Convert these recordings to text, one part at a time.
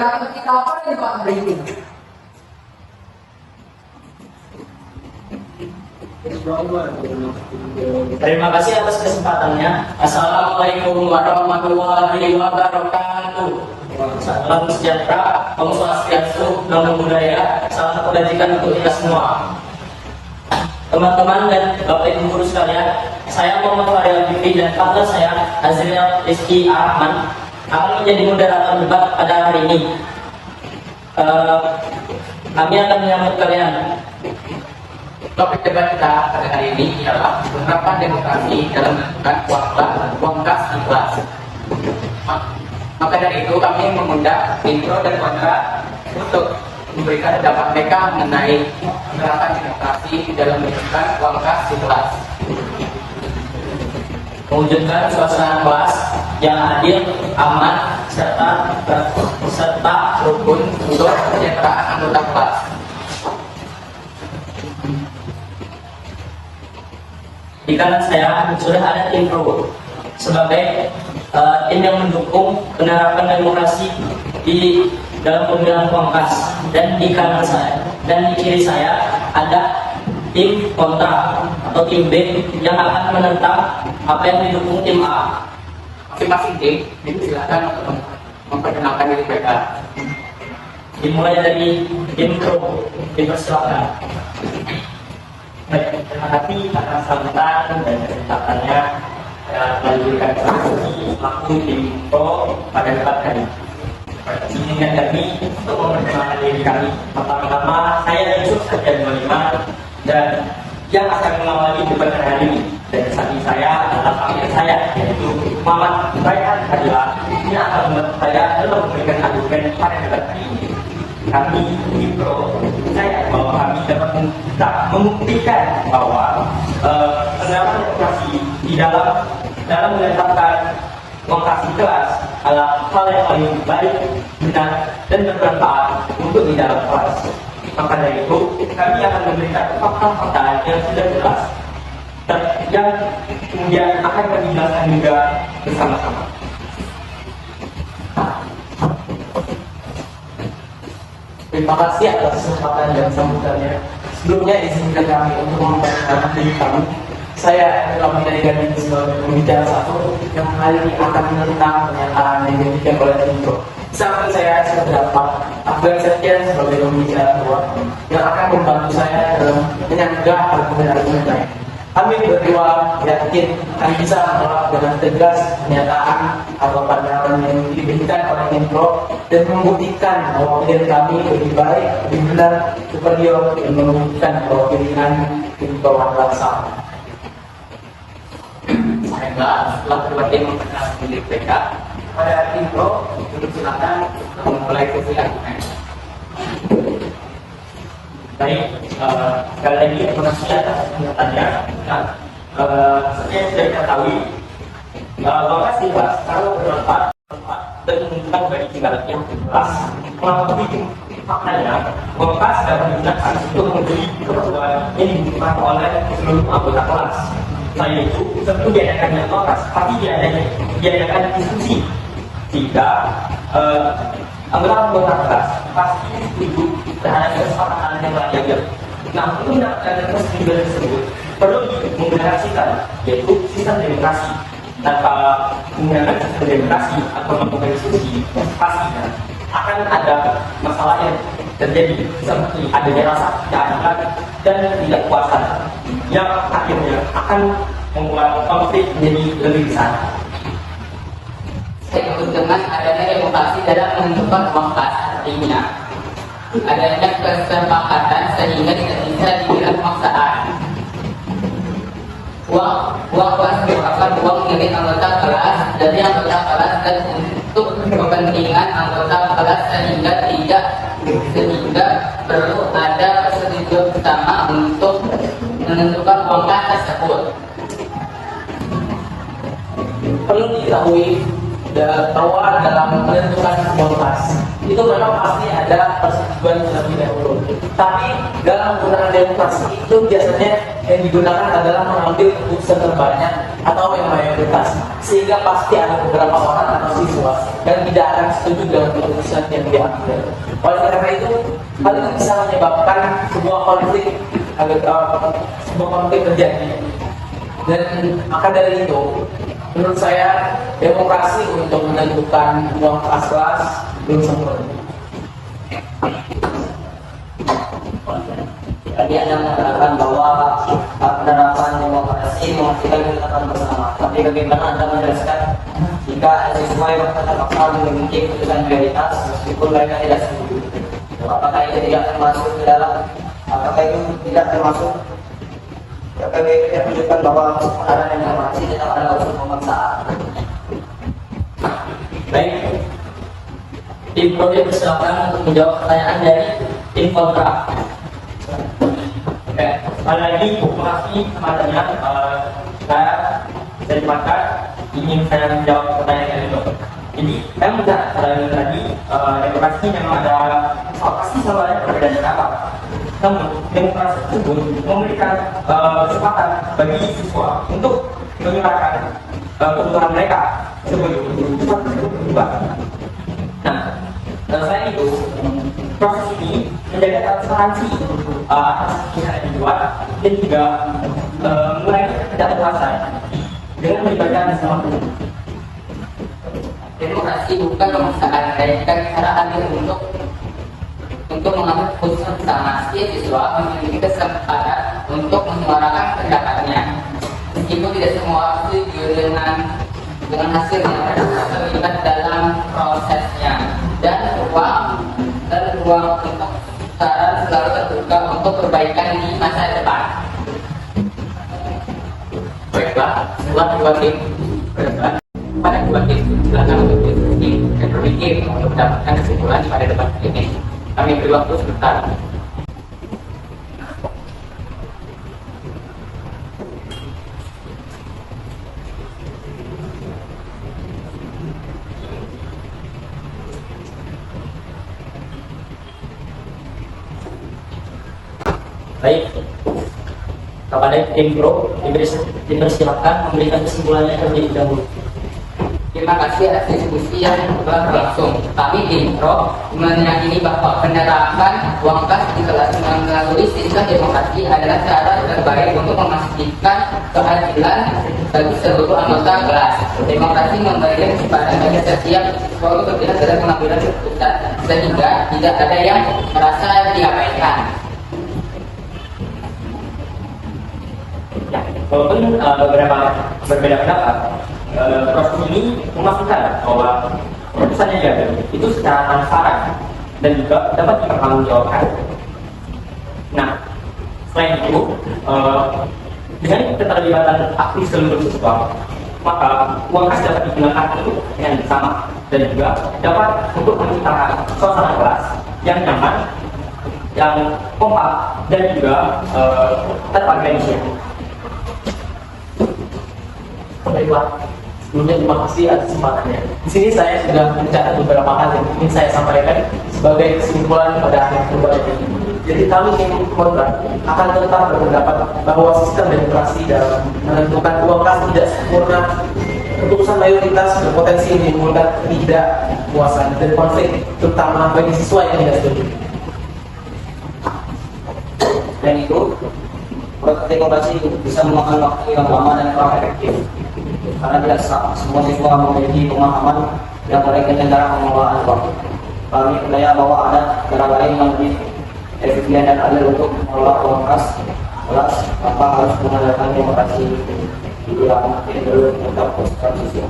Perkiraan kita apa nih Pak hari ini? Terima kasih atas kesempatannya. Assalamualaikum warahmatullahi wabarakatuh. Salam sejahtera, Om Swastiastu, Namo Buddhaya. Salam satu kebajikan untuk kita semua. Teman-teman dan Bapak Ibu guru sekalian, saya Muhammad Faryal Fikri dan partner saya Azriel Rizky Rahman akan menjadi moderator debat pada hari ini. Kami akan menyambut kalian. Topik debat kita pada hari ini ialah penerapan demokrasi dalam menentukan uang kas di kelas. Maka dari itu kami mengundang intro dan kontra untuk memberikan pendapat mereka mengenai penerapan demokrasi dalam menentukan uang kas di kelas. Mewujudkan suasana kelas yang adil, aman, serta rukun untuk kesejahteraan anggota kelas. Di kanan saya sudah ada tim pro sebagai tim yang mendukung penerapan demokrasi di dalam pemilihan uang kas, dan di kanan saya dan di kiri saya ada tim kontra atau tim B yang akan menentang apa yang didukung tim A. Masing-masing tim silakan untuk memperkenalkan diri mereka. Dimulai dari tim pro, dipersilakan. Baik, terima kasih atas sambutan dan kesempatannya melanjutkan diskusi waktu tim pro pada debat kali. Izinkan kami untuk memperkenalkan diri kami. Pertama-tama saya Yusuf Saja 25 dan yang akan mengawali debat hari ini. Dan samping saya adalah partner saya, yaitu Muhammad Raihan Fadila, yang akan membantu saya dalam memberikan argumen pada debat hari ini. Kami di pro saya bahwa kami dapat membuktikan bahwa penerapan demokrasi di dalam menetapkan uang kas di kelas adalah hal yang paling baik, benar, dan bermanfaat untuk di dalam kelas. Maka dari itu, kami akan memberikan fakta-fakta yang sudah jelas yang kemudian akan kami jelaskan juga bersama-sama. Terima kasih atas kesempatan dan sambutannya. Sebelumnya izinkan kami untuk memperkenalkan diri kami. Saya adalah dari sebagai pembicara satu yang kali ini akan menentang pernyataan yang diberikan oleh Intro. Samping saya terdapat Abdul Sekian sebagai pembicara kedua yang akan membantu saya dalam menyanggah argumen-argumen lain. Kami berdua yakin akan bisa menolak dengan tegas pernyataan atau pandangan yang diberikan oleh Intro dan membuktikan bahwa pilihan kami lebih baik, lebih benar, superior, dan membuktikan bahwa pilihan Intro adalah salah. Saya setelah berbagi memperkenalkan diri mereka pada Intro, untuk silakan memulai sesi argumen. Baik, sekali lagi terima kasih atas pernyataannya. Seperti yang sudah diketahui, lokasi kelas kalau bermanfaat dan menunjukkan bagi tingkat yang kelas. Mengetahui faktanya, kelas dapat digunakan untuk membeli kebutuhan yang dibutuhkan oleh seluruh anggota kelas. Selain itu, tentu diadakannya kelas, tapi diadakan diskusi. Jika anggota kelas pasti setuju terhadap kesepakatan yang telah diambil. Nah, untuk mendapatkan persetujuan tersebut perlu dimodifikasikan, yaitu sistem demokrasi. Tanpa menggunakan sistem demokrasi atau melakukan diskusi, pastinya akan ada masalah yang terjadi, seperti adanya rasa keadilan dan ketidakpuasan yang akhirnya akan membuat konflik menjadi lebih besar. Saya ikut dengan adanya demokrasi dalam menentukan uang kas, artinya adanya kesepakatan sehingga tidak bisa dibilang paksaan. Uang kelas merupakan uang milik anggota kelas dari anggota kelas dan untuk kepentingan anggota kelas sehingga perlu ada persetujuan bersama untuk menentukan uang kas tersebut. Perlu diketahui bahwa dalam menentukan uang kas itu memang pasti ada persetujuan terlebih dahulu. Tapi dalam penggunaan demokrasi itu biasanya yang digunakan adalah mengambil keputusan terbanyak atau yang mayoritas, sehingga pasti ada beberapa orang atau siswa yang tidak akan setuju dengan keputusan yang diambil. Oleh karena itu, hal itu bisa menyebabkan sebuah konflik terjadi. Dan maka dari itu, menurut saya demokrasi untuk menentukan uang kas belum sempurna. Tadi Anda mengatakan bahwa penerapan demokrasi menghasilkan ketetapan bersama. Tapi bagaimana Anda menjelaskan jika siswa yang terpaksa memiliki keputusan prioritas meskipun mereka tidak setuju? Apakah itu tidak termasuk ke dalam? Apakah itu tidak termasuk? Apakah itu tidak menunjukkan bahwa penerapan demokrasi tetap ada unsur pemaksaan? Baik, tim pro dipersilakan untuk menjawab pertanyaan dari tim kontra. Oke, sekali lagi terima kasih kepadanya. Saya dari pakar ingin saya menjawab pertanyaan itu. Jadi, saya tidak tadi demokrasi memang ada pasti selalu ada perbedaan pendapat. Namun demokrasi tersebut memberikan kesempatan bagi siswa untuk menyuarakan kebutuhan mereka sebelum keputusan tersebut berubah. Nah, selain itu, proses ini menjaga transparansi atas keputusan yang dibuat dan juga mengurangi ketidakpuasan dengan melibatkan semua pihak. Demokrasi bukan pemaksaan, melainkan cara adil untuk mengambil keputusan bersama. Setiap siswa memiliki kesempatan untuk menyuarakan pendapatnya, meskipun tidak semua setuju dengan hasilnya, mereka terlibat dalam prosesnya, dan ruang untuk saran selalu terbuka untuk perbaikan di masa depan. Baiklah, setelah dua tim berdebat, pada dua tim silakan untuk diskusi dan berpikir untuk mendapatkan kesimpulan pada debat ini. Kami beri waktu sebentar. Baik, kepada tim pro dipersilakan memberikan kesimpulannya terlebih dahulu. Terima kasih atas diskusi yang telah berlangsung. Kami tim pro meyakini bahwa penerapan uang kas di kelas melalui sistem demokrasi adalah cara terbaik untuk memastikan keadilan bagi seluruh anggota kelas. Demokrasi memberikan kesempatan bagi setiap siswa untuk berpihak dalam pengambilan keputusan, sehingga tidak ada yang merasa diabaikan. Ya, walaupun beberapa berbeda pendapat, proses ini memastikan bahwa keputusan yang diambil itu secara transparan dan juga dapat dipertanggungjawabkan. Nah, selain itu, dengan keterlibatan aktif seluruh siswa, maka uang kas dapat digunakan untuk dengan bersama dan juga dapat untuk menciptakan suasana kelas yang nyaman, yang kompak dan juga terorganisir. Baiklah, sebelumnya terima kasih atas kesempatannya. Di sini saya sudah mencatat beberapa hal yang ingin saya sampaikan sebagai kesimpulan pada akhir debat ini. Jadi kami tim kontra akan tetap berpendapat bahwa sistem demokrasi dalam menentukan uang kas tidak sempurna. Keputusan mayoritas berpotensi menimbulkan ketidakpuasan dan konflik, terutama bagi siswa yang tidak setuju. Dan itu, proses demokrasi bisa memakan waktu yang lama dan kurang efektif. Karena tidak semua siswa memiliki pemahaman yang baik dan cara pengelolaan uang. Kami percaya bahwa ada cara lain yang lebih efisien dan adil untuk mengelola uang kas kelas tanpa harus mengandalkan demokrasi yang cenderung tetap konstitusi.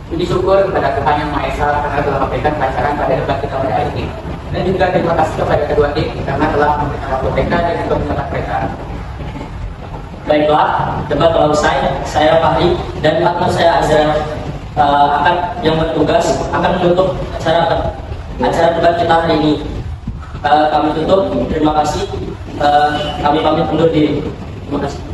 Puji syukur kepada Tuhan Yang Maha Esa karena telah memberikan kelancaran pada debat kita pada hari ini. Dan juga terima kasih kepada kedua tim karena telah memberikan waktu mereka dan juga mencatat mereka. Baiklah, debat telah usai. Saya Fahri dan partner saya Azra akan yang bertugas akan menutup acara debat kita hari ini. Kami tutup. Terima kasih. Kami pamit undur diri. Terima kasih.